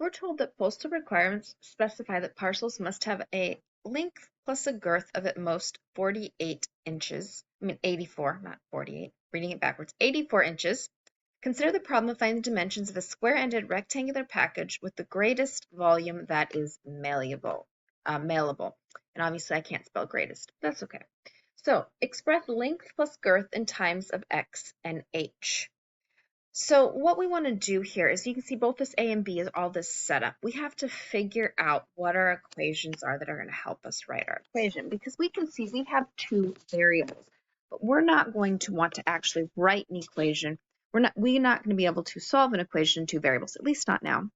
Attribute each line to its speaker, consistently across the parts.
Speaker 1: We're told that postal requirements specify that parcels must have a length plus a girth of at most 48 inches. 84, not 48. Reading it backwards. 84 inches. Consider the problem of finding the dimensions of a square-ended rectangular package with the greatest volume that is mailable. And obviously I can't spell greatest. That's okay. So express length plus girth in times of x and h. So what we want to do here is you can see both this A and B is all this setup. We have to figure out what our equations are that are going to help us write our equation, because we can see we have two variables, but we're not going to want to actually write an equation. We're not going to be able to solve an equation in two variables, at least not now.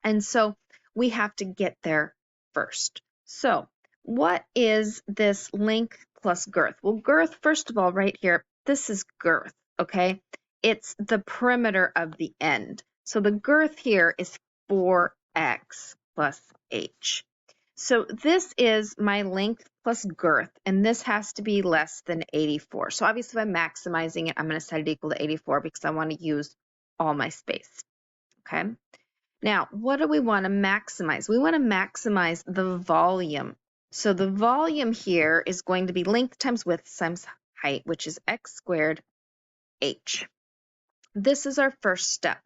Speaker 1: And so we have to get there first. So what is this length plus girth? Well, girth, first of all, right here, this is girth, okay? It's the perimeter of the end. So the girth here is 4x plus h. So this is my length plus girth, and this has to be less than 84. So obviously if I'm maximizing it, I'm going to set it equal to 84 because I want to use all my space, okay? Now, what do we want to maximize? We want to maximize the volume. So the volume here is going to be length times width times height, which is x squared h. This is our first step.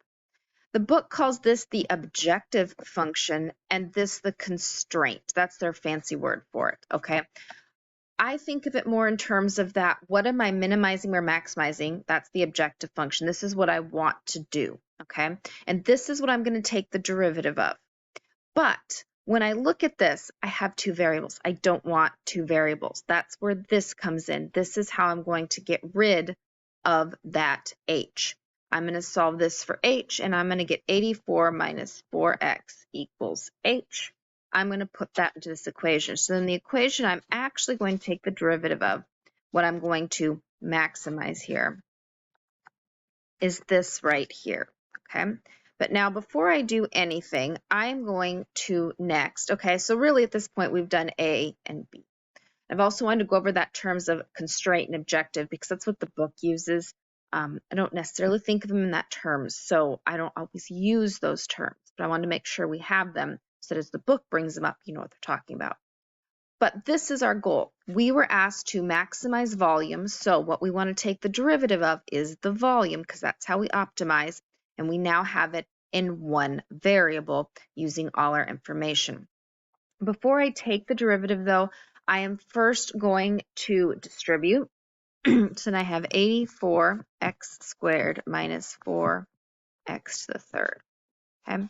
Speaker 1: The book calls this the objective function and this the constraint. That's their fancy word for it, okay? I think of it more in terms of that, what am I minimizing or maximizing? That's the objective function. This is what I want to do, okay? And this is what I'm going to take the derivative of. But when I look at this, I have two variables. I don't want two variables. That's where this comes in. This is how I'm going to get rid of that h. I'm going to solve this for h, and I'm going to get 84 minus 4x equals h. I'm going to put that into this equation. So in the equation, I'm actually going to take the derivative of what I'm going to maximize here is this right here, okay? But now before I do anything, I'm going to next, okay, so really at this point we've done A and B. I've also wanted to go over that terms of constraint and objective because that's what the book uses. I don't necessarily think of them in that terms, so I don't always use those terms, but I wanted to make sure we have them so that as the book brings them up, you know what they're talking about. But this is our goal. We were asked to maximize volume, so what we want to take the derivative of is the volume because that's how we optimize, and we now have it in one variable using all our information. Before I take the derivative though, I am first going to distribute. So then I have 84x squared minus 4x to the third. Okay.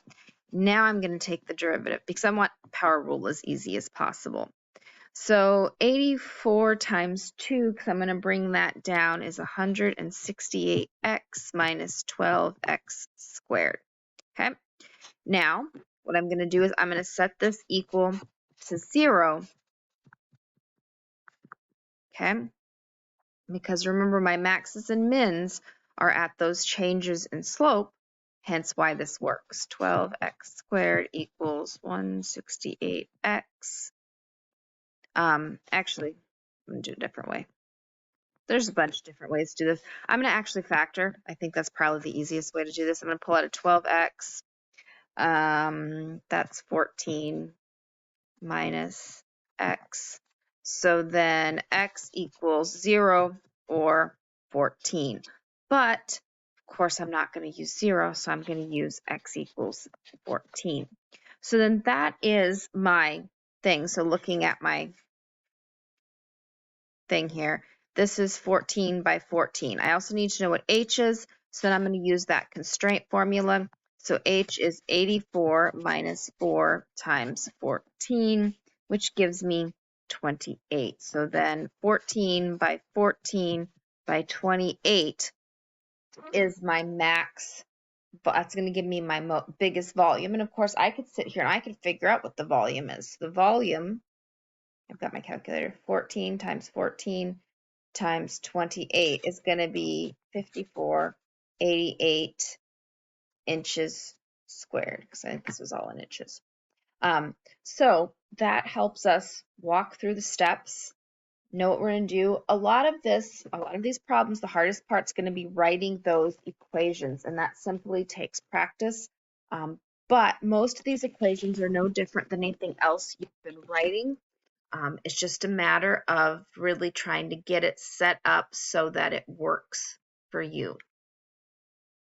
Speaker 1: Now I'm going to take the derivative because I want power rule as easy as possible. So 84 times 2, because I'm going to bring that down, is 168x minus 12x squared. Okay. Now, what I'm going to do is I'm going to set this equal to 0. Okay. Because remember, my maxes and mins are at those changes in slope, hence why this works. 12x squared equals 168x. Actually, I'm going to do it a different way. There's a bunch of different ways to do this. I'm going to actually factor. I think that's probably the easiest way to do this. I'm going to pull out a 12x. That's 14 minus x. So then x equals 0 or 14. But, of course, I'm not going to use 0, so I'm going to use x equals 14. So then that is my thing. So looking at my thing here, this is 14 by 14. I also need to know what h is, so then I'm going to use that constraint formula. So h is 84 minus 4 times 14, which gives me 28. So then 14 by 14 by 28 is my max. But that's going to give me my biggest volume. And of course, I could sit here and I could figure out what the volume is. The volume, I've got my calculator, 14 times 14 times 28 is going to be 5488 inches squared, because I think this was all in inches. So that helps us walk through the steps, know what we're going to do. A lot of these problems, the hardest part's going to be writing those equations, and that simply takes practice. But most of these equations are no different than anything else you've been writing. It's just a matter of really trying to get it set up so that it works for you.